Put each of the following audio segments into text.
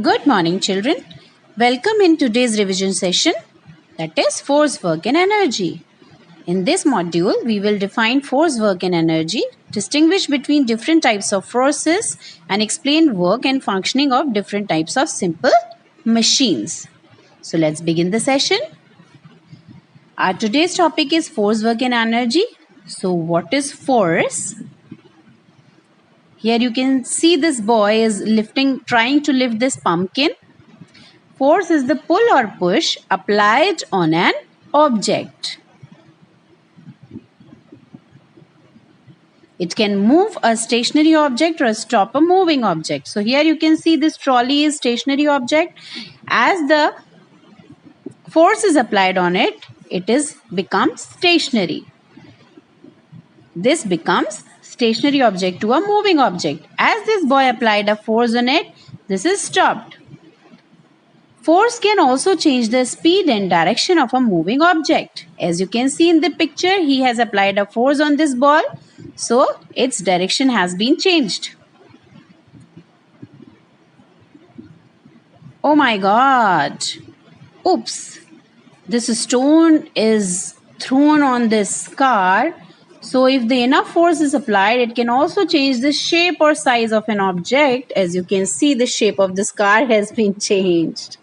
Good morning, children. Welcome in today's revision session, that is force, work and energy. In this module, we will define force, work and energy, distinguish between different types of forces and explain work and functioning of different types of simple machines. So let's begin the session. Our today's topic is force, work and energy. So what is force? Here you can see this boy is trying to lift this pumpkin. Force is the pull or push applied on an object. It can move a stationary object or stop a moving object. So here you can see this trolley is stationary object. As the force is applied on it, becomes stationary. This becomes stationary object to a moving object. As this boy applied a force on it, this is stopped. Force can also change the speed and direction of a moving object. As you can see in the picture, he has applied a force on this ball, so its direction has been changed. Oh my God! Oops! This stone is thrown on this car. So if the enough force is applied, it can also change the shape or size of an object. As you can see, the shape of this car has been changed.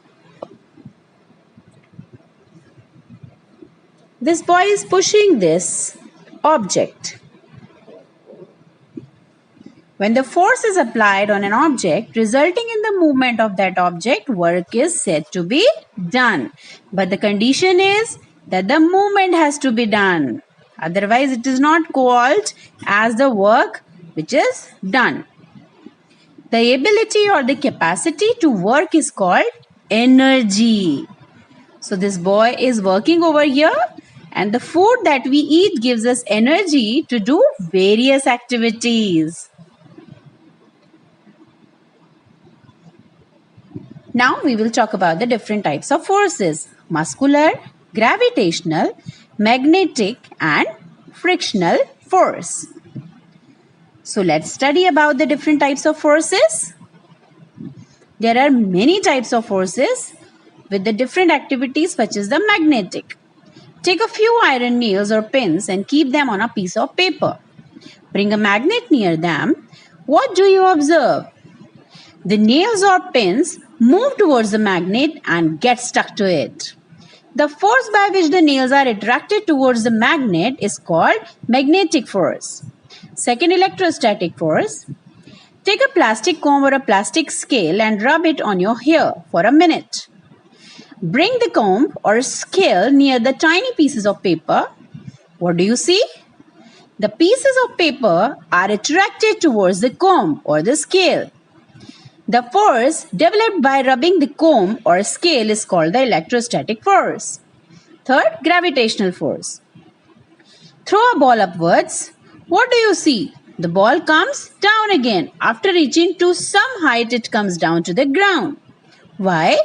This boy is pushing this object. When the force is applied on an object, resulting in the movement of that object, work is said to be done. But the condition is that the movement has to be done. Otherwise, it is not called as the work which is done. The ability or the capacity to work is called energy. So this boy is working over here, and the food that we eat gives us energy to do various activities. Now we will talk about the different types of forces: muscular, gravitational, magnetic and frictional force. So let's study about the different types of forces. There are many types of forces with the different activities, such as the magnetic. Take a few iron nails or pins and keep them on a piece of paper. Bring a magnet near them. What do you observe? The nails or pins move towards the magnet and get stuck to it. The force by which the nails are attracted towards the magnet is called magnetic force. Second, electrostatic force. Take a plastic comb or a plastic scale and rub it on your hair for a minute. Bring the comb or scale near the tiny pieces of paper. What do you see? The pieces of paper are attracted towards the comb or the scale. The force developed by rubbing the comb or scale is called the electrostatic force. Third, gravitational force. Throw a ball upwards. What do you see? The ball comes down again. After reaching to some height, it comes down to the ground. Why?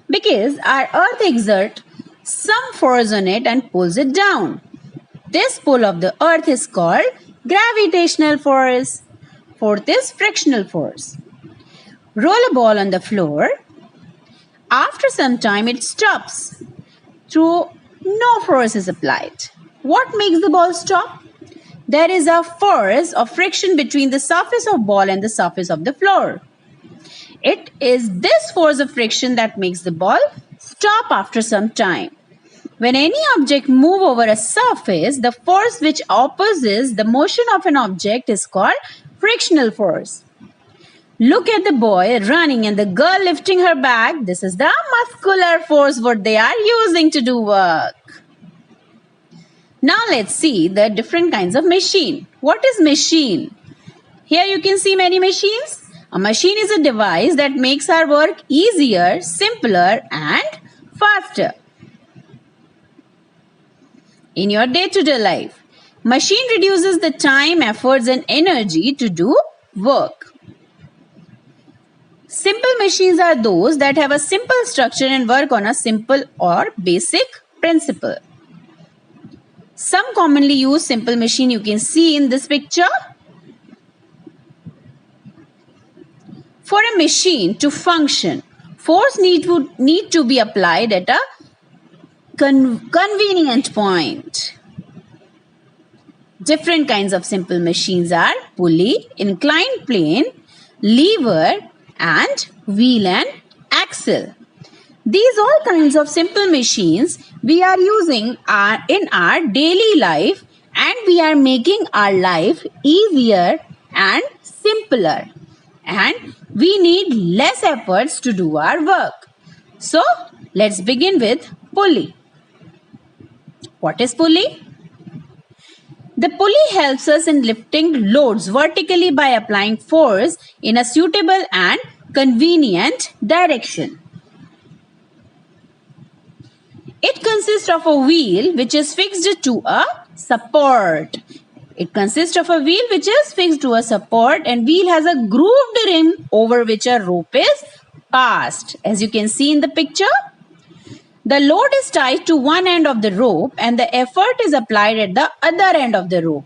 Because our earth exerts some force on it and pulls it down. This pull of the earth is called gravitational force. Fourth is frictional force. Roll a ball on the floor. After some time, it stops. Through no force is applied. What makes the ball stop? There is a force of friction between the surface of ball and the surface of the floor. It is this force of friction that makes the ball stop after some time. When any object moves over a surface, the force which opposes the motion of an object is called frictional force. Look at the boy running and the girl lifting her bag. This is the muscular force what they are using to do work. Now let's see the different kinds of machine. What is machine? Here you can see many machines. A machine is a device that makes our work easier, simpler and faster. In your day-to-day life, machine reduces the time, efforts and energy to do work. Simple machines are those that have a simple structure and work on a simple or basic principle. Some commonly used simple machine you can see in this picture. For a machine to function, Force need to be applied at a convenient point. Different kinds of simple machines are pulley, inclined plane, lever and wheel and axle. These all kinds of simple machines we are using in our daily life, and we are making our life easier and simpler, and we need less efforts to do our work. So let's begin with pulley. What is pulley? The pulley helps us in lifting loads vertically by applying force in a suitable and convenient direction. It consists of a wheel which is fixed to a support. It consists of a wheel which is fixed to a support, and wheel has a grooved rim over which a rope is passed. As you can see in the picture, the load is tied to one end of the rope and the effort is applied at the other end of the rope.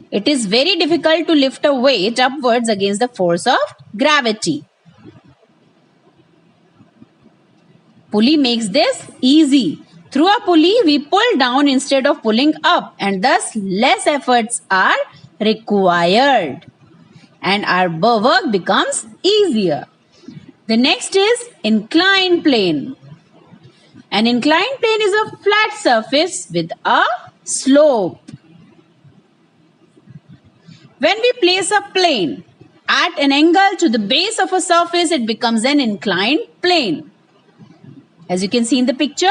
It is very difficult to lift a weight upwards against the force of gravity. Pulley makes this easy. Through a pulley, we pull down instead of pulling up, and thus less efforts are required, and our work becomes easier. The next is inclined plane. An inclined plane is a flat surface with a slope. When we place a plane at an angle to the base of a surface, it becomes an inclined plane. As you can see in the picture,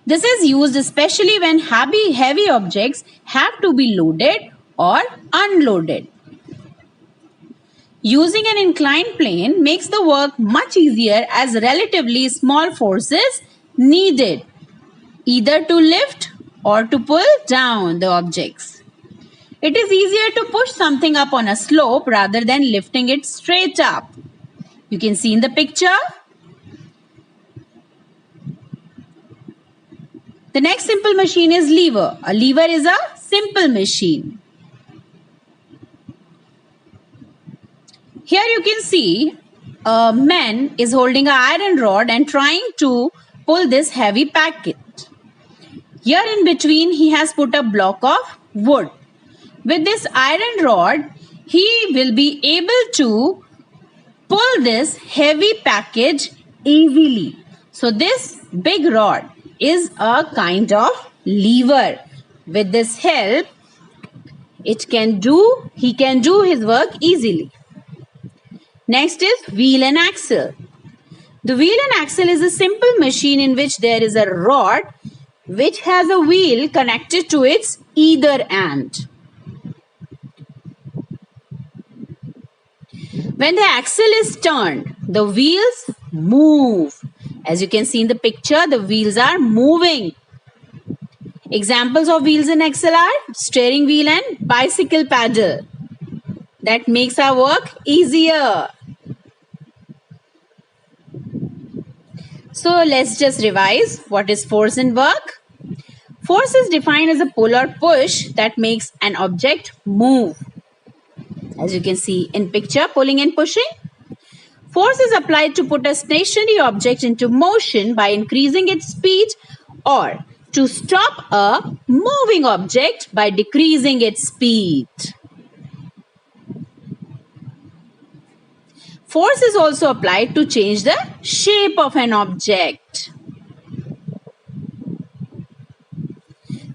this is used especially when heavy objects have to be loaded or unloaded. Using an inclined plane makes the work much easier as relatively small forces needed either to lift or to pull down the objects. It is easier to push something up on a slope rather than lifting it straight up. You can see in the picture. The next simple machine is lever. A lever is a simple machine. Here you can see a man is holding an iron rod and trying to pull this heavy packet. Here in between he has put a block of wood. With this iron rod, he will be able to pull this heavy package easily. So this big rod is a kind of lever. With this help, he can do his work easily. Next is wheel and axle. The wheel and axle is a simple machine in which there is a rod which has a wheel connected to its either end. When the axle is turned, the wheels move. As you can see in the picture, the wheels are moving. Examples of wheels in axle are steering wheel and bicycle paddle. That makes our work easier. So let's just revise. What is force in work? Force is defined as a pull or push that makes an object move. As you can see in picture, pulling and pushing. Force is applied to put a stationary object into motion by increasing its speed, or to stop a moving object by decreasing its speed. Force is also applied to change the shape of an object.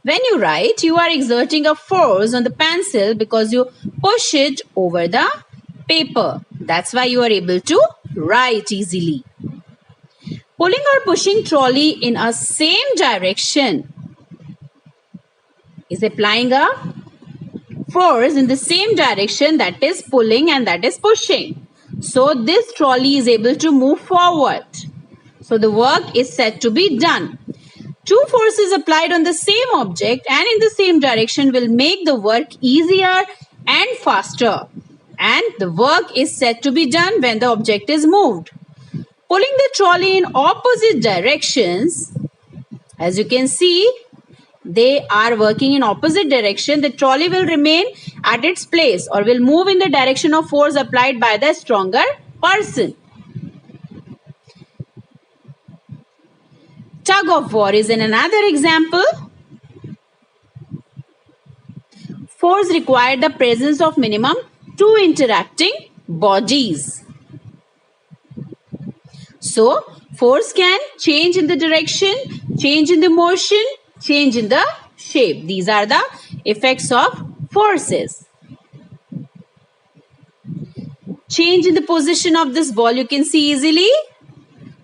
When you write, you are exerting a force on the pencil because you push it over the paper. That's why you are able to write easily. Pulling or pushing trolley in a same direction is applying a force in the same direction, that is pulling and that is pushing. So this trolley is able to move forward. So the work is said to be done. Two forces applied on the same object and in the same direction will make the work easier and faster. And the work is said to be done when the object is moved. Pulling the trolley in opposite directions, as you can see, they are working in opposite direction, the trolley will remain at its place or will move in the direction of force applied by the stronger person. Tug of war is in another example. Force required the presence of minimum two interacting bodies. So, force can change in the direction, change in the motion, change in the shape. These are the effects of forces. Change in the position of this ball you can see easily.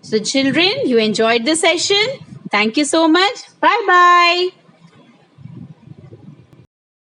So children, you enjoyed the session. Thank you so much. Bye-bye.